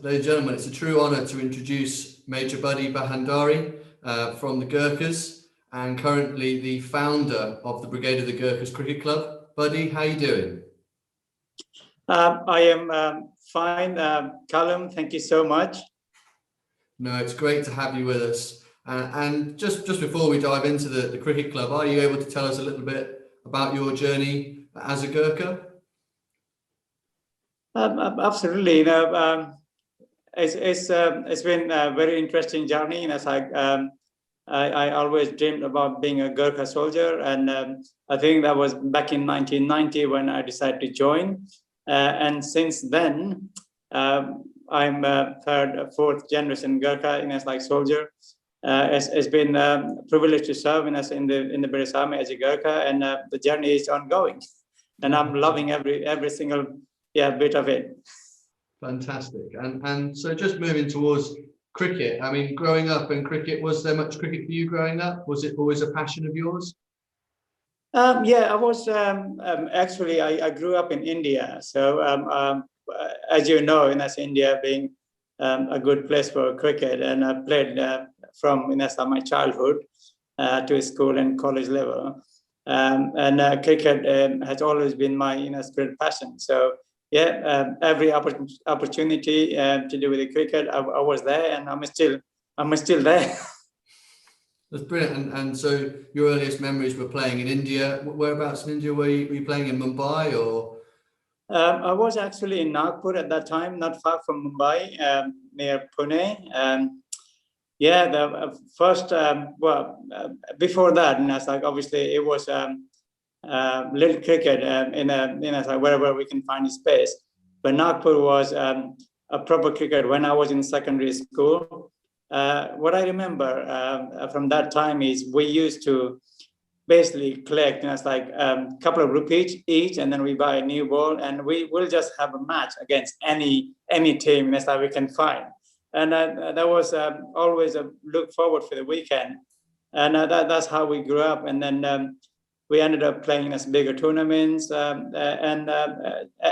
ladies and gentlemen, it's a true honour to introduce Major Buddy Bahandari from the Gurkhas and currently the founder of the Brigade of the Gurkhas Cricket Club. Buddy, how are you doing? I am fine, Callum. Thank you so much. No, it's great to have you with us. And just before we dive into the cricket club, are you able to tell us a little bit about your journey as a Gurkha? Absolutely. It's been a very interesting journey. As I always dreamed about being a Gurkha soldier, and I think that was back in 1990 when I decided to join. And since then, I'm a third, fourth generation Gurkha as soldier. It's been a privilege to serve in the British Army as a Gurkha, and the journey is ongoing, and I'm loving every single bit of it. Fantastic. And so just moving towards cricket, I mean, growing up in cricket, was there much cricket for you growing up? Was it always a passion of yours? I was actually, I grew up in India. So as you know, India being a good place for cricket, and I played from my childhood to school and college level. Cricket has always been my great passion. So every opportunity to do with the cricket, I was there, and I'm still there. That's brilliant. And so your earliest memories were playing in India. Whereabouts in India were you playing, in Mumbai or? I was actually in Nagpur at that time, not far from Mumbai, near Pune. The first, before that, obviously it was little cricket wherever we can find space. But Nagpur was a proper cricket when I was in secondary school. What I remember from that time is we used to basically collect a couple of rupees each, and then we buy a new ball, and we will just have a match against any team that we can find. And that was always a look forward for the weekend, and that's how we grew up. And then we ended up playing in bigger tournaments, and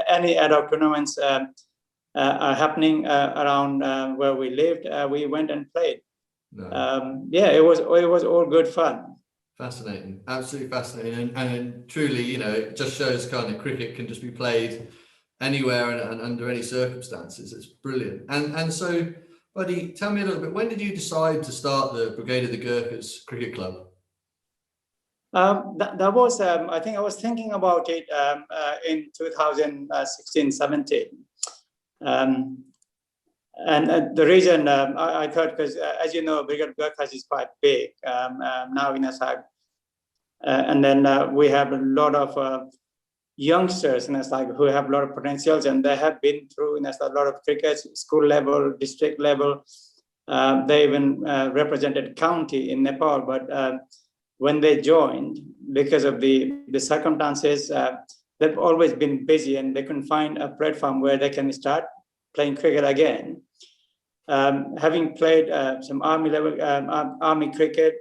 any ad hoc tournaments are happening around where we lived. We went and played. No. It was all good fun. Fascinating, absolutely fascinating, and truly, it just shows kind of cricket can just be played anywhere and under any circumstances. It's brilliant. And so, Buddy, tell me a little bit. When did you decide to start the Brigade of the Gurkhas Cricket Club? That was, I think I was thinking about it in 2016-17. And the reason I thought, because as you know, Brigade of Gurkhas is quite big now in Assag. And then we have a lot of youngsters in Assag who have a lot of potentials, and they have been through a lot of cricket, school level, district level. They even represented county in Nepal, but when they joined, because of the circumstances, they've always been busy, and they couldn't find a platform where they can start playing cricket again. Having played some army level, army cricket,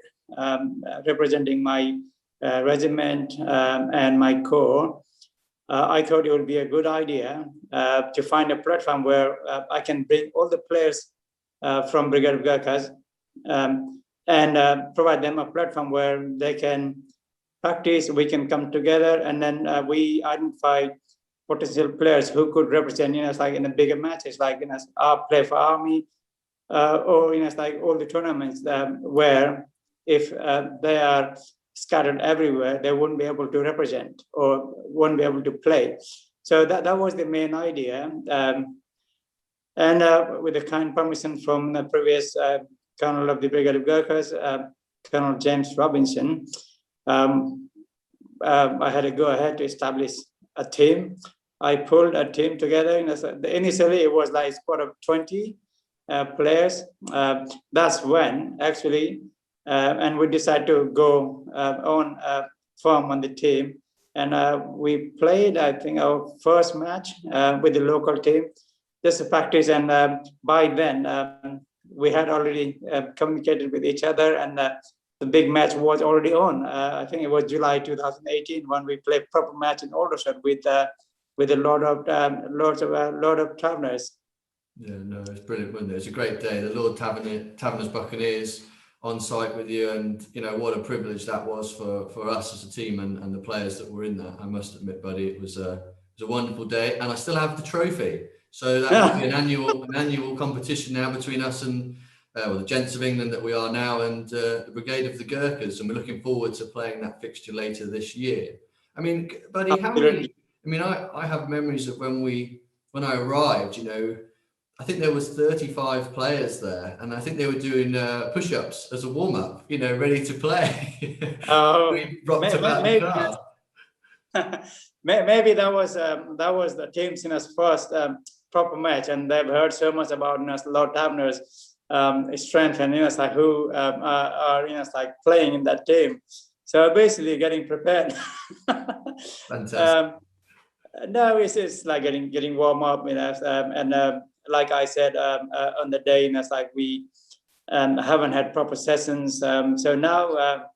representing my regiment and my corps, I thought it would be a good idea to find a platform where I can bring all the players from Brigade of Gurkhas and provide them a platform where they can practice, we can come together, and then we identify potential players who could represent, in the bigger matches, play for army, or all the tournaments where if they are scattered everywhere, they wouldn't be able to represent or won't be able to play. So that was the main idea. And with the kind permission from the previous Colonel of the Brigade of Gurkhas, Colonel James Robinson, I had to go ahead to establish a team. I pulled a team together. Initially, it was like a squad of 20 players. That's when actually, and we decided to go on form on the team. And we played, I think, our first match with the local team, just to practice. And by then, we had already communicated with each other, and the big match was already on. I think it was July 2018 when we played proper match in Aldershot with a lot of travelers. Yeah, no, it's brilliant, wasn't it? It's a great day. The Lord Taverners Buccaneers on site with you, and you know what a privilege that was for us as a team and the players that were in that. I must admit, buddy, it was a wonderful day, and I still have the trophy. So that will be an annual competition now between us and well, the Gents of England that we are now, and the Brigade of the Gurkhas, and we're looking forward to playing that fixture later this year. I mean, buddy, how many? I mean, I have memories of when I arrived. You know, I think there was 35 players there, and I think they were doing push-ups as a warm-up. You know, ready to play. We rocked about the car. Maybe that was the team's first proper match, and they've heard so much about Lord Taverner's strength and like who are like playing in that team. So basically, getting prepared. Fantastic. No, it's like getting warm up, and like I said on the day, it's like we haven't had proper sessions. So now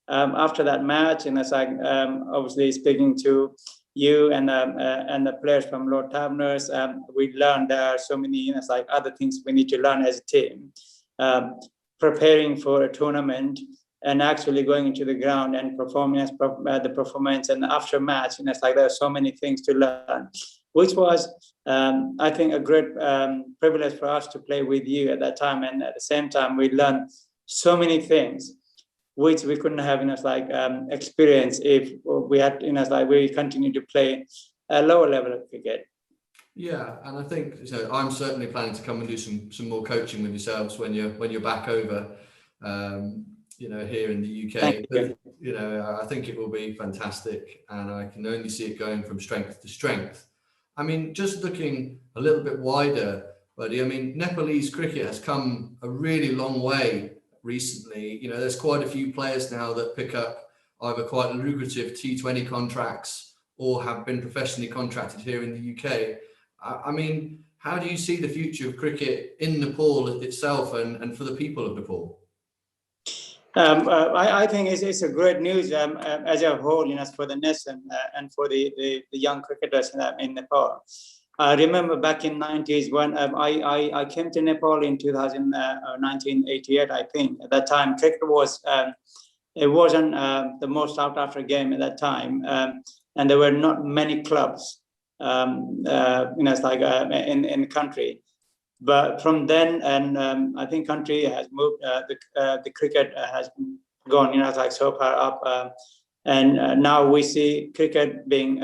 after that match, and it's like obviously speaking to you and the players from Lord Taverners, we learned there are so many like other things we need to learn as a team, preparing for a tournament and actually going into the ground and performing the performance and after match, and it's like there are so many things to learn, which was I think a great privilege for us to play with you at that time, and at the same time we learned so many things which we couldn't have experience if we had like we continue to play a lower level of cricket. Yeah, and I think so. I'm certainly planning to come and do some more coaching with yourselves when you're back over, here in the UK. But, I think it will be fantastic, and I can only see it going from strength to strength. I mean, just looking a little bit wider, buddy. I mean, Nepalese cricket has come a really long way recently. You know, there's quite a few players now that pick up either quite lucrative T20 contracts or have been professionally contracted here in the UK. I mean, how do you see the future of cricket in Nepal itself and for the people of Nepal? I think it's a great news as a whole, for the nation and for the young cricketers in Nepal. I remember back in 90s when I came to Nepal in 1988, I think. At that time, cricket was, it wasn't the most sought after game at that time. And there were not many clubs, in the country. But from then, and I think country has moved, the cricket has gone, so far up. And now we see cricket being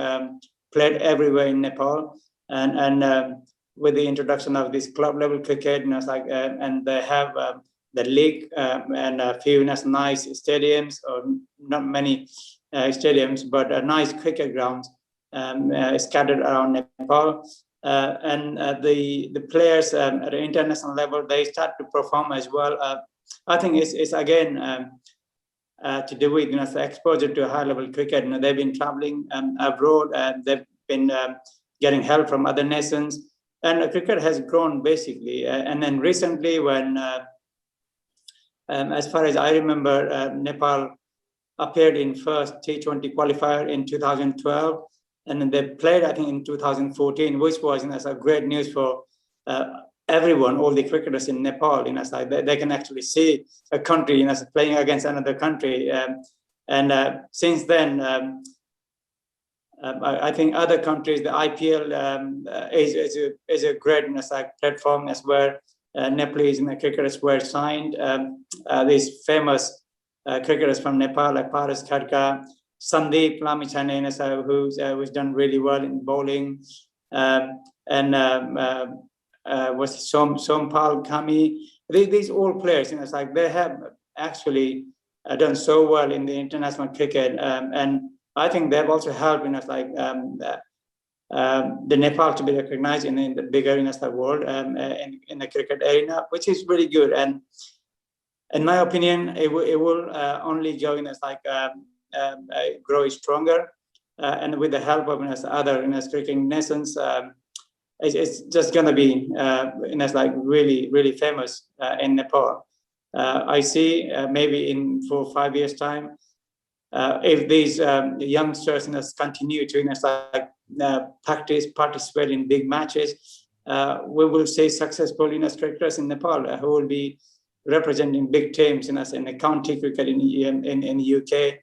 played everywhere in Nepal. And with the introduction of this club level cricket, and they have the league and a few nice stadiums, or not many stadiums, but nice cricket grounds scattered around Nepal. And the players at the international level, they start to perform as well. I think it's again to do with the exposure to high level cricket. They've been traveling abroad, they've been getting help from other nations, and cricket has grown basically. And then recently, when as far as I remember, Nepal appeared in first T20 qualifier in 2012. And then they played, I think, in 2014, which was a great news for everyone, all the cricketers in Nepal. They can actually see a country playing against another country. And since then, I think other countries, the IPL is a great platform as where Nepalese cricketers were signed. These famous cricketers from Nepal, like Paras Khadka, Sandeep Lamichhane, who's done really well in bowling, and was Sompal Kami. These all players, they have actually done so well in the international cricket, and I think they've also helped the Nepal to be recognized in the bigger world in the cricket arena, which is really good. And in my opinion, it will only go grow stronger, and with the help of other cricketing nations, it's just going to be really famous in Nepal. I see maybe in 4 or 5 years time, if these youngsters continue to participate in big matches, we will see successful cricketers in Nepal who will be representing big teams in the county cricket in the UK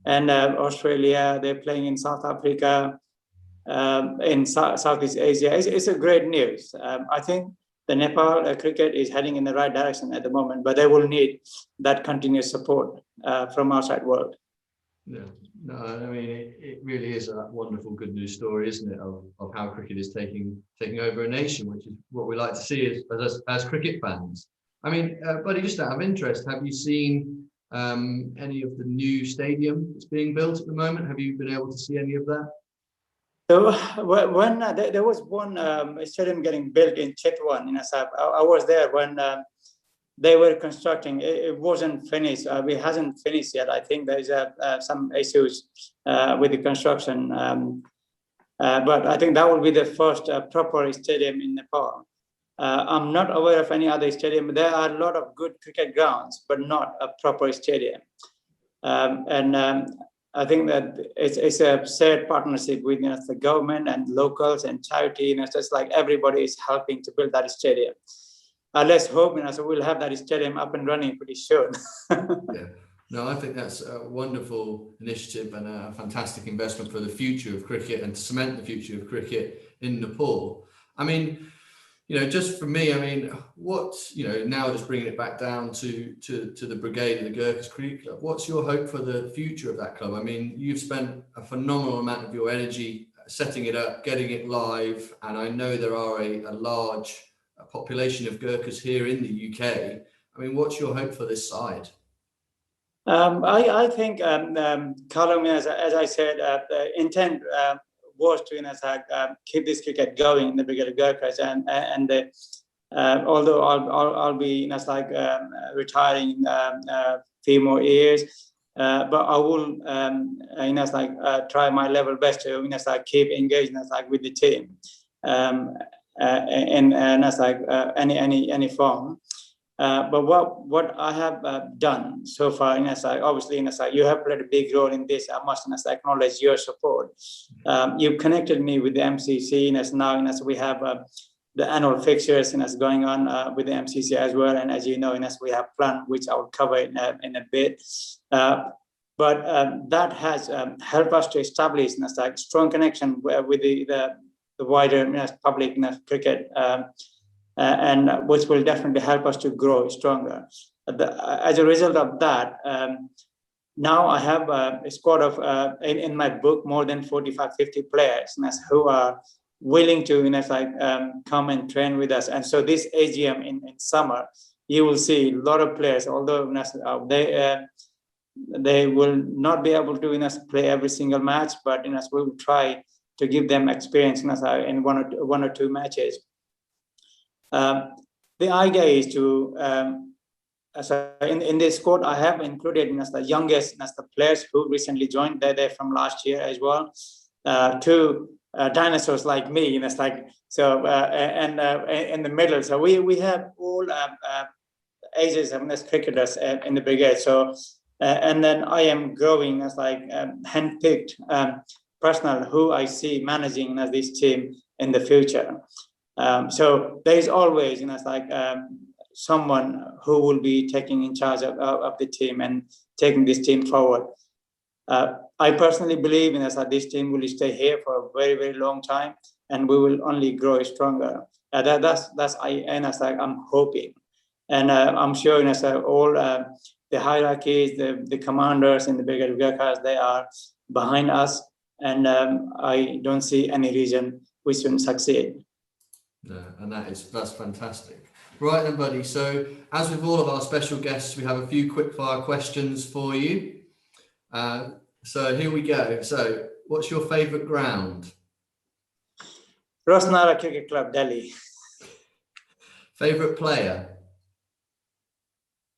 and Australia. They're playing in South Africa, in Southeast Asia. It's a great news. I think the Nepal cricket is heading in the right direction at the moment, but they will need that continuous support from outside world. Yeah, no, I mean it really is a wonderful good news story, isn't it, of how cricket is taking over a nation, which is what we like to see as cricket fans. I mean, buddy, just out of interest, have you seen any of the new stadium that's being built at the moment? Have you been able to see any of that? So when there was one stadium getting built in Chitwan in Assam, I was there when they were constructing. It wasn't finished. It hasn't finished yet. I think there's some issues with the construction. But I think that will be the first proper stadium in Nepal. I'm not aware of any other stadium. There are a lot of good cricket grounds, but not a proper stadium. I think that it's a shared partnership with the government and locals and charity. Just like everybody is helping to build that stadium. Let's hope so we'll have that stadium up and running pretty soon. Yeah. No, I think that's a wonderful initiative and a fantastic investment for the future of cricket and to cement the future of cricket in Nepal. I mean, just for me, I mean, now just bringing it back down to the Brigade and the Gurkhas Cricket Club, what's your hope for the future of that club? I mean, you've spent a phenomenal amount of your energy setting it up, getting it live, and I know there are a large population of Gurkhas here in the UK. I mean, what's your hope for this side? I think, Callum, as I said, the intent was to keep this cricket going in the Brigade of Gurkhas, and although I'll be retiring a few more years, but I will try my level best to keep engaged with the team in any form. But what I have done so far, obviously, you have played a big role in this. I must acknowledge your support. You've connected me with the MCC. Now, we have the annual fixtures going on with the MCC as well. And as you know, we have plan, which I will cover in a bit. But that has helped us to establish strong connection with the wider public cricket. And which will definitely help us to grow stronger. As a result of that, now I have a squad of, in my book, more than 45-50 players who are willing to come and train with us. And so this AGM in summer, you will see a lot of players, although they will not be able to play every single match, but we will try to give them experience in one or two matches. The idea is to, in this squad, I have included the youngest the players who recently joined. They're from last year as well. Two dinosaurs like me, and in the middle. So we have all ages of cricketers in the Brigade. So and then I am growing handpicked personnel who I see managing this team in the future. So there is always, someone who will be taking in charge of the team and taking this team forward. I personally believe that this team will stay here for a very, very long time, and we will only grow stronger. I'm hoping, and I'm sure all the hierarchies, the commanders in the Brigade of Gurkhas, they are behind us, and I don't see any reason we shouldn't succeed. No, and that's fantastic. Right then, buddy. So as with all of our special guests, we have a few quick-fire questions for you. So here we go. So what's your favourite ground? Rosnara Cricket Club, Delhi. Favourite player?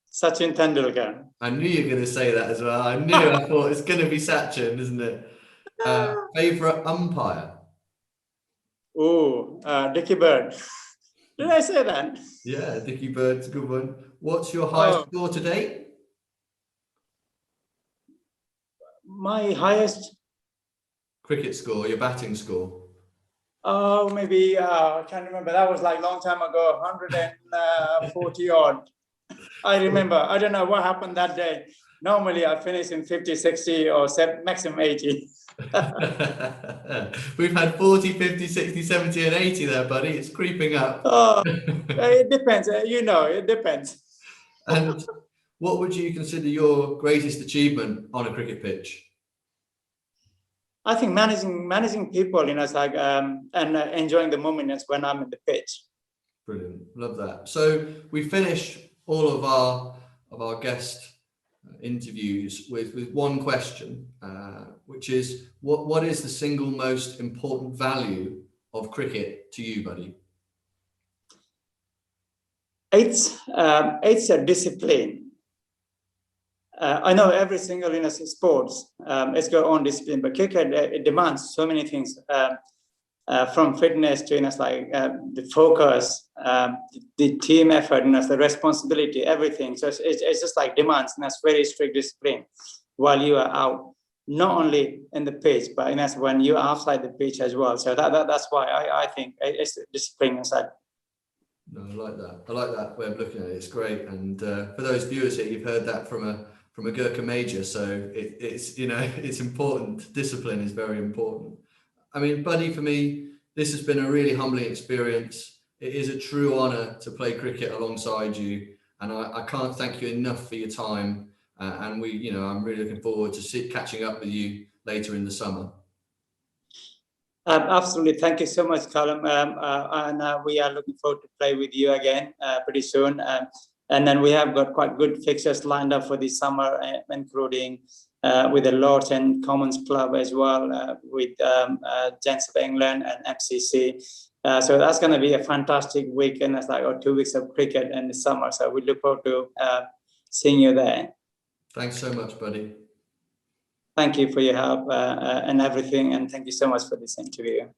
Sachin Tendulkar. I knew you were going to say that as well. I thought it's going to be Sachin, isn't it? Favourite umpire? Oh, Dickie Bird. Did I say that? Yeah, Dickie Bird's a good one. What's your highest score to date? My highest cricket score, your batting score. Oh, maybe I can't remember. That was like a long time ago, 140 odd. I remember. I don't know what happened that day. Normally I finish in 50, 60 or maximum 80. We've had 40, 50, 60, 70 and 80 there, buddy. It's creeping up. Oh, it depends. It depends. And what would you consider your greatest achievement on a cricket pitch? I think managing people, it's like and enjoying the moments when I'm in the pitch. Brilliant, love that. So we finish all of our guest interviews with one question, which is what is the single most important value of cricket to you, buddy? It's a discipline. I know every single sports it's got own discipline, but cricket it demands so many things from fitness to the focus, the team effort, the responsibility, everything. So it's just like demands, and that's very strict discipline while you are out, not only in the pitch, but when you're outside the pitch as well. So that's why I think it's discipline inside. No, I like that. I like that way of looking at it. It's great. And for those viewers here, you've heard that from a Gurkha major. So it's it's important. Discipline is very important. I mean, buddy, for me, this has been a really humbling experience. It is a true honour to play cricket alongside you, and I can't thank you enough for your time. And I'm really looking forward to catching up with you later in the summer. Absolutely. Thank you so much, Callum. And we are looking forward to play with you again pretty soon. And then we have got quite good fixtures lined up for this summer, including with the Lords and Commons Club as well, with Gents of England and MCC. So that's going to be a fantastic week, and it's 2 weeks of cricket in the summer. So we look forward to seeing you there. Thanks so much, buddy. Thank you for your help and everything, and thank you so much for this interview.